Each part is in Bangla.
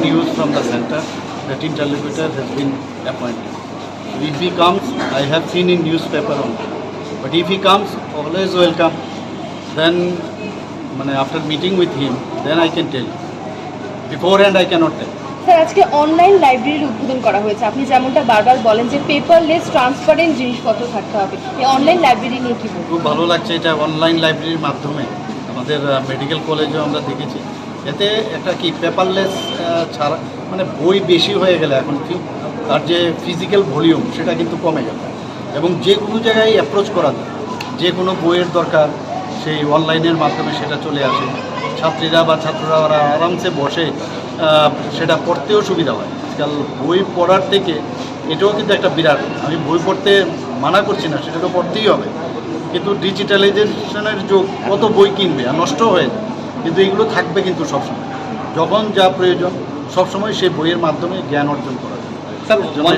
news from the center that Interlocutor has been appointed. If he comes, I have seen in newspaper only. But if he comes, always welcome. Then, after meeting with him, then I can tell you. Beforehand, I cannot tell. Sir আজকে অনলাইন লাইব্রেরির উদ্বোধন করা হয়েছে। আপনি যেমনটা বারবার বলেন যে পেপারলেস ট্রান্সপারেন্ট জিনিসপত্র থাকতে হবে, এই অনলাইন লাইব্রেরি নিয়ে কি বলবো? খুব ভালো লাগছে এটা অনলাইন লাইব্রেরির মাধ্যমে। আমাদের মেডিকেল কলেজেও আমরা দেখেছি, এতে একটা কি পেপারলেস ছাড়া বই বেশি হয়ে গেলে এখন কি তার যে ফিজিক্যাল ভলিউম সেটা কিন্তু কমে গেল, এবং যে কোনো জায়গায় অ্যাপ্রোচ করা যায়, যে কোনো বইয়ের দরকার সেই অনলাইনের মাধ্যমে সেটা চলে আসে। ছাত্রীরা বা ছাত্ররা ওরা আরামসে বসে সেটা পড়তেও সুবিধা হয়। আজকাল বই পড়ার থেকে এটাও কিন্তু একটা বিরাট, আমি বই পড়তে মানা করছি না, সেটা তো পড়তেই হবে, কিন্তু ডিজিটালাইজেশনের যুগ, কত বই কিনবে আর নষ্ট হয়ে যায়, কিন্তু এগুলো থাকবে কিন্তু সবসময়, যখন যা প্রয়োজন সবসময় সেই বইয়ের মাধ্যমে জ্ঞান অর্জন করা যায়।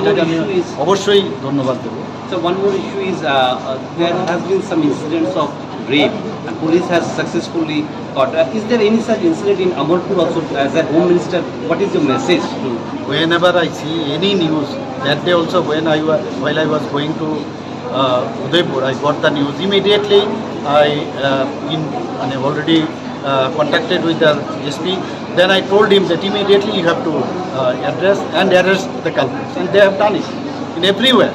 এটাকে আমি অবশ্যই ধন্যবাদ দেবো। So one more issue is there has been some incidents of rape and police has successfully caught. Is there any such incident in Amarpur also? As a Home Minister, what is your message to? Whenever I see any news, that day also while I was going to Udaipur, I got the news immediately. I already contacted with the SP. Then I told him that immediately you have to address and arrest the culprits, and they have done it in everywhere.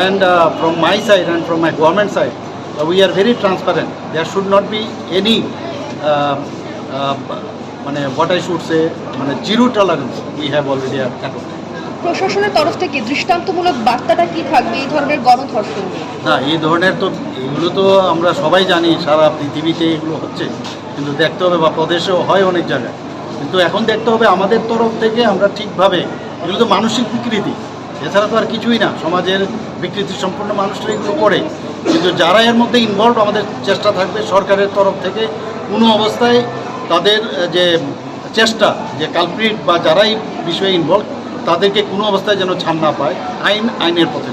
And from my side and from my government side, we are very transparent. There should not be any, what I should say, zero tolerance. We have already adopted. প্রশাসনের তরফ থেকে দৃষ্টান্তমূলক বার্তাটা কি থাকবে এই ধরনের গণধর্ষণ নিয়ে? না, এই ধরনের তো এগুলো তো আমরা সবাই জানি, সারা পৃথিবীতে এগুলো হচ্ছে, কিন্তু দেখতে হবে, বা প্রদেশেও হয় অনেক জায়গায়, কিন্তু এখন দেখতে হবে আমাদের তরফ থেকে আমরা ঠিকভাবে, এগুলো তো মানসিক বিকৃতি, এছাড়া তো আর কিছুই না, সমাজের বিকৃতি সম্পূর্ণ মানুষরা এগুলো করে, কিন্তু যারা এর মধ্যে ইনভলভ, আমাদের চেষ্টা থাকবে সরকারের তরফ থেকে কোনো অবস্থায় তাদের যে চেষ্টা, যে কালপ্রিট বা যারাই বিষয়ে ইনভলভ, তাদেরকে কোনো অবস্থায় যেন ছাড় না পায়, আইনের পথে।